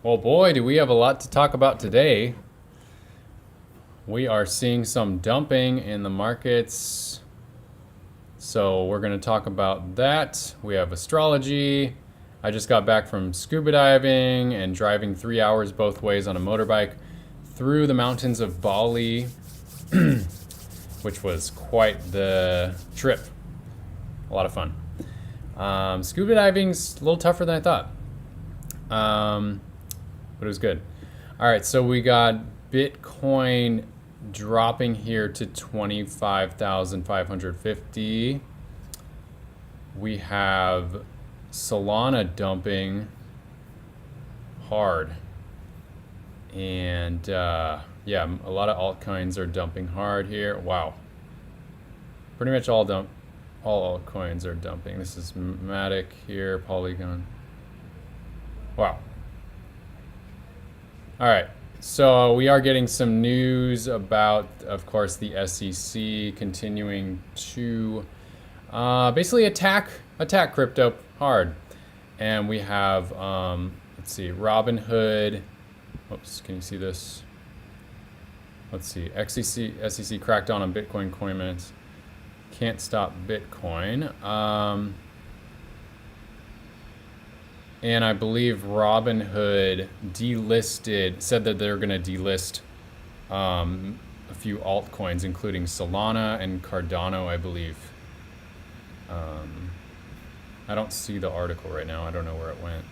Well, boy, do we have a lot to talk about today. We are seeing some dumping in the markets. So we're going to talk about that. We have astrology. I just got back from scuba diving and driving 3 hours both ways on a motorbike through the mountains of Bali, which was quite the trip. A lot of fun. Scuba diving's a little tougher than I thought. But it was good. All right, so we got Bitcoin dropping here to 25,550. We have Solana dumping hard. And yeah, a lot of altcoins are dumping hard here. Wow. Pretty much all altcoins are dumping. This is Matic here, Polygon. Wow. All right, so we are getting some news about, of course, the SEC continuing to basically attack crypto hard. And we have, let's see, Robinhood. Oops, can you see this? Let's see, SEC cracked down on Bitcoin coin minutes. Can't stop Bitcoin. And I believe Robinhood said that they're going to delist a few altcoins, including Solana and Cardano, I believe. I don't see the article right now. I don't know where it went.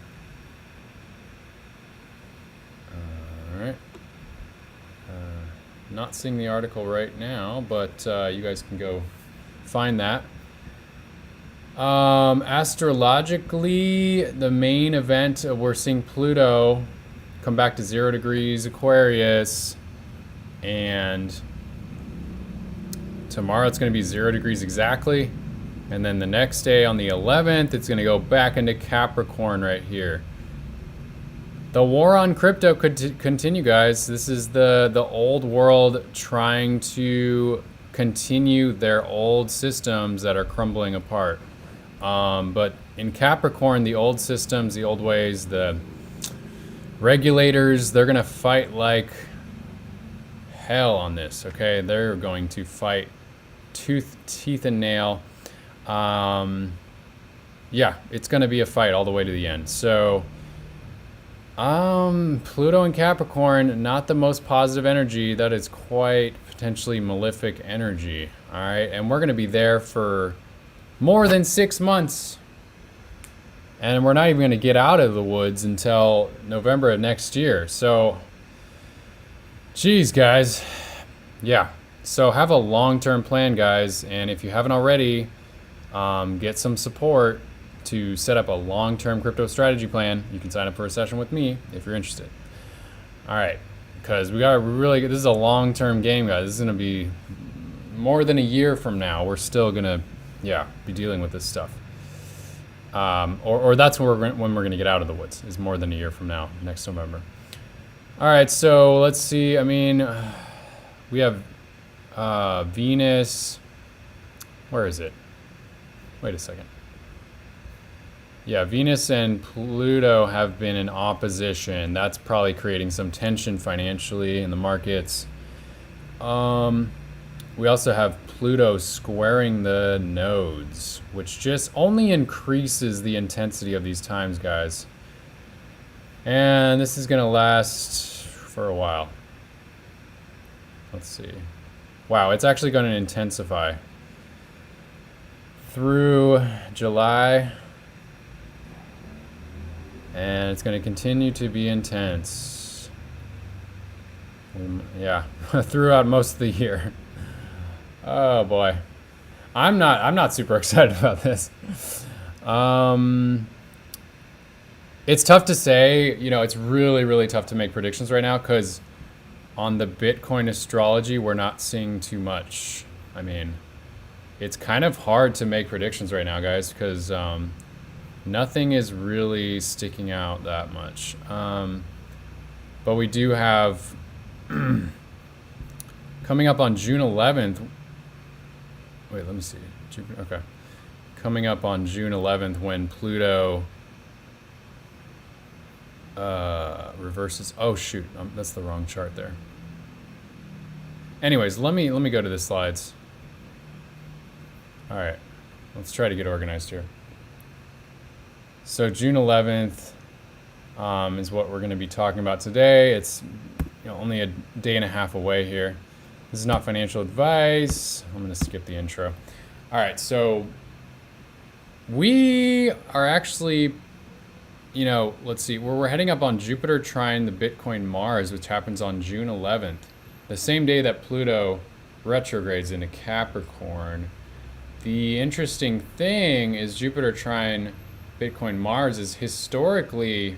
All right. Not seeing the article right now, but you guys can go find that. Astrologically, the main event, we're seeing Pluto come back to 0 degrees Aquarius, and tomorrow it's going to be 0 degrees exactly, and then the next day on the 11th it's going to go back into Capricorn right here. The war on crypto could continue, guys. This is the old world trying to continue their old systems that are crumbling apart. But in Capricorn, the old systems, the old ways, the regulators, they're going to fight like hell on this, okay? They're going to fight teeth and nail. Yeah, it's going to be a fight all the way to the end. So, Pluto and Capricorn, not the most positive energy. That is quite potentially malefic energy, all right? And we're going to be there for more than 6 months. And we're not even going to get out of the woods until November of next year. So, geez, guys. Yeah. So have a long-term plan, guys. And if you haven't already, get some support to set up a long-term crypto strategy plan. You can sign up for a session with me if you're interested. All right. Because this is a long-term game, guys. This is going to be more than a year from now. We're still going to be dealing with this stuff. Or that's when we're going to get out of the woods, is more than a year from now, next November. All right, so let's see. I mean, we have Venus. Where is it? Wait a second. Yeah, Venus and Pluto have been in opposition. That's probably creating some tension financially in the markets. We also have Pluto squaring the nodes, which just only increases the intensity of these times, guys. And this is going to last for a while. Let's see. Wow, it's actually going to intensify through July. And it's going to continue to be intense. Yeah, throughout most of the year. Oh boy, I'm not super excited about this. It's tough to say. It's really tough to make predictions right now because on the Bitcoin astrology, we're not seeing too much. I mean, it's kind of hard to make predictions right now, guys, because nothing is really sticking out that much. But we do have coming up on June 11th. Wait, let me see. Okay. Coming up on June 11th when Pluto reverses. Oh shoot, that's the wrong chart there. Anyways, let me go to the slides. All right, let's try to get organized here. So June 11th is what we're going to be talking about today. It's only a day and a half away here. This is not financial advice. I'm going to skip the intro. All right, so we are actually, let's see, we're heading up on Jupiter trine the Bitcoin Mars, which happens on June 11th, the same day that Pluto retrogrades into Capricorn. The interesting thing is Jupiter trine Bitcoin Mars is historically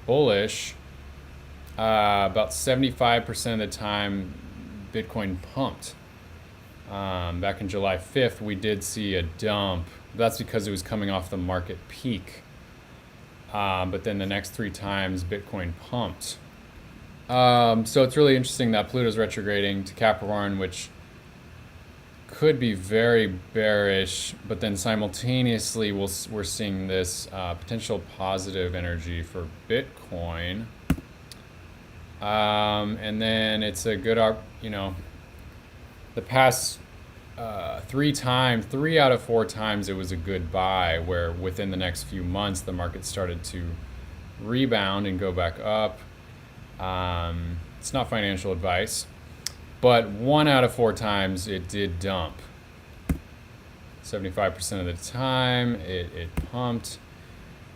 bullish. About 75% of the time, Bitcoin pumped. Back in July 5th, we did see a dump. That's because it was coming off the market peak. But then the next 3 times, Bitcoin pumped. So it's really interesting that Pluto's retrograding to Capricorn, which could be very bearish, but then simultaneously we're seeing this potential positive energy for Bitcoin. And then it's a good, the past 3 out of 4 times it was a good buy, where within the next few months the market started to rebound and go back up. It's not financial advice, but 1 out of 4 times it did dump. 75% of the time it pumped.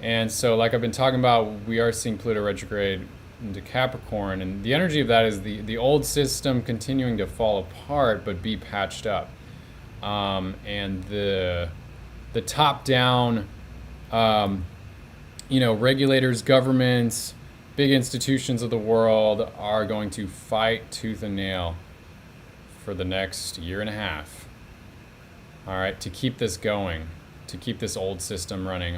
And so, like I've been talking about, we are seeing Pluto retrograde into Capricorn, and the energy of that is the old system continuing to fall apart but be patched up. And the top down, regulators, governments, big institutions of the world are going to fight tooth and nail for the next year and a half. All right, to keep this going, to keep this old system running.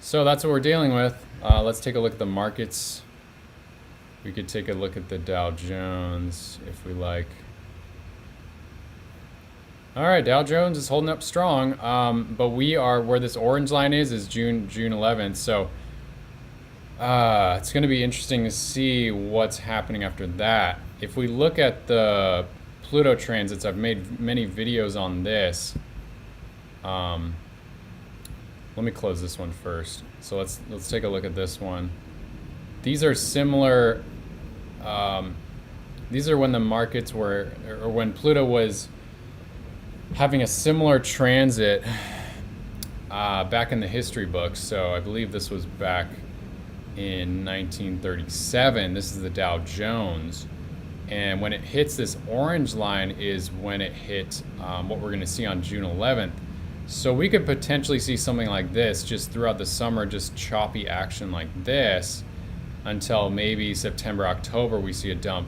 So that's what we're dealing with. Let's take a look at the markets. We could take a look at the Dow Jones if we like. All right, Dow Jones is holding up strong, but we are, where this orange line is June 11th. So it's going to be interesting to see what's happening after that. If we look at the Pluto transits, I've made many videos on this. Let me close this one first. So let's take a look at this one. These are similar. These are when the markets were, or when Pluto was having a similar transit back in the history books. So I believe this was back in 1937. This is the Dow Jones. And when it hits this orange line is when it hit what we're going to see on June 11th. So we could potentially see something like this just throughout the summer, just choppy action like this until maybe September, October, we see a dump.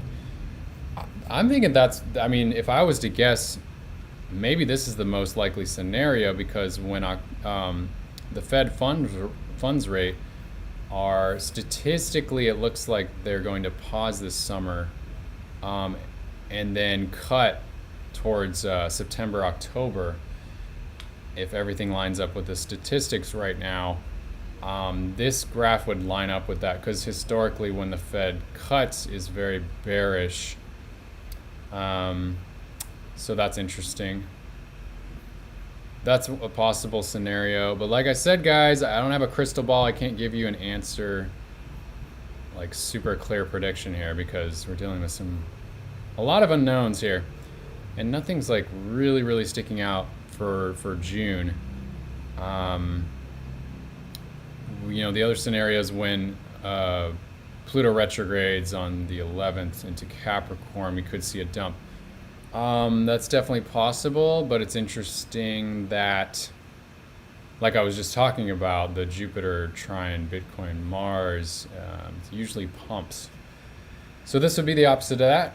I'm thinking if I was to guess, maybe this is the most likely scenario, because when the Fed funds rate are statistically, it looks like they're going to pause this summer and then cut towards September, October. If everything lines up with the statistics right now, this graph would line up with that, because historically when the Fed cuts is very bearish. So that's interesting. That's a possible scenario. But like I said, guys, I don't have a crystal ball. I can't give you an answer, like super clear prediction here, because we're dealing with a lot of unknowns here. And nothing's like really sticking out for June. The other scenario is when Pluto retrogrades on the 11th into Capricorn, we could see a dump. That's definitely possible, but it's interesting that, like I was just talking about, the Jupiter trine Bitcoin Mars usually pumps. So this would be the opposite of that.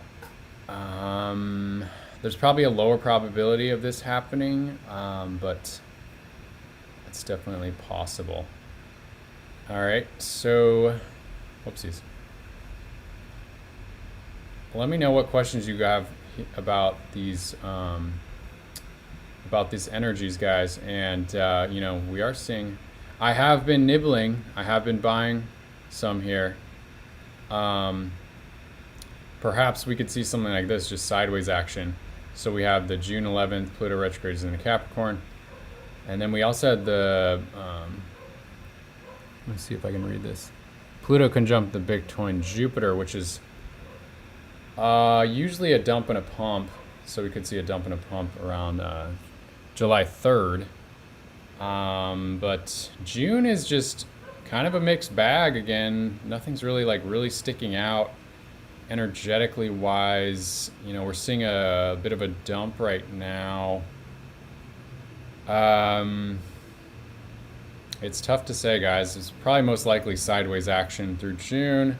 There's probably a lower probability of this happening, but it's definitely possible. All right, so, whoopsies. Let me know what questions you have about these energies, guys. And we are seeing, I have been nibbling. I have been buying some here. Perhaps we could see something like this, just sideways action. So we have the June 11th, Pluto retrograde is in the Capricorn. And then we also had the, let's see if I can read this. Pluto conjunct the Bitcoin Jupiter, which is usually a dump and a pump. So we could see a dump and a pump around July 3rd. But June is just kind of a mixed bag again. Nothing's really really sticking out energetically wise. You know, we're seeing a bit of a dump right now. It's tough to say, guys. It's probably most likely sideways action through June.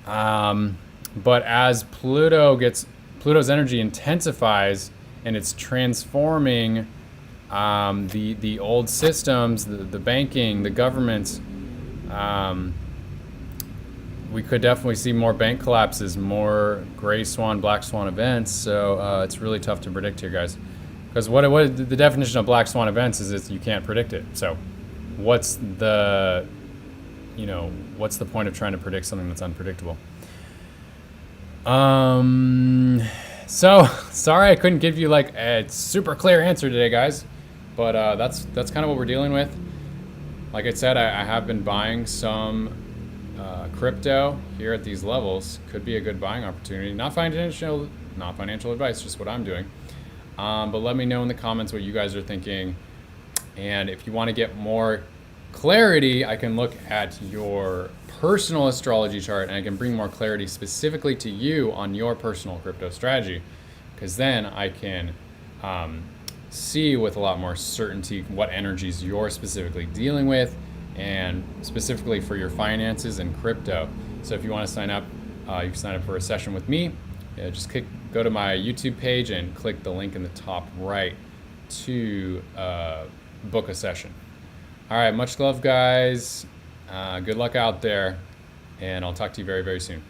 But as Pluto's energy intensifies and it's transforming the old systems, the banking, the governments, we could definitely see more bank collapses, more gray swan, black swan events. So it's really tough to predict here, guys. Because what the definition of black swan events is you can't predict it. So what's the point of trying to predict something that's unpredictable? So sorry I couldn't give you like a super clear answer today, guys. But that's kind of what we're dealing with. Like I said, I have been buying some crypto here at these levels. Could be a good buying opportunity. Not financial advice, just what I'm doing. But let me know in the comments what you guys are thinking. And if you want to get more clarity, I can look at your personal astrology chart and I can bring more clarity specifically to you on your personal crypto strategy. Because then I can see with a lot more certainty what energies you're specifically dealing with and specifically for your finances and crypto. So if you want to sign up, you can sign up for a session with me. Just go to my YouTube page and click the link in the top right to book a session. All right, much love, guys. Good luck out there, and I'll talk to you very, very soon.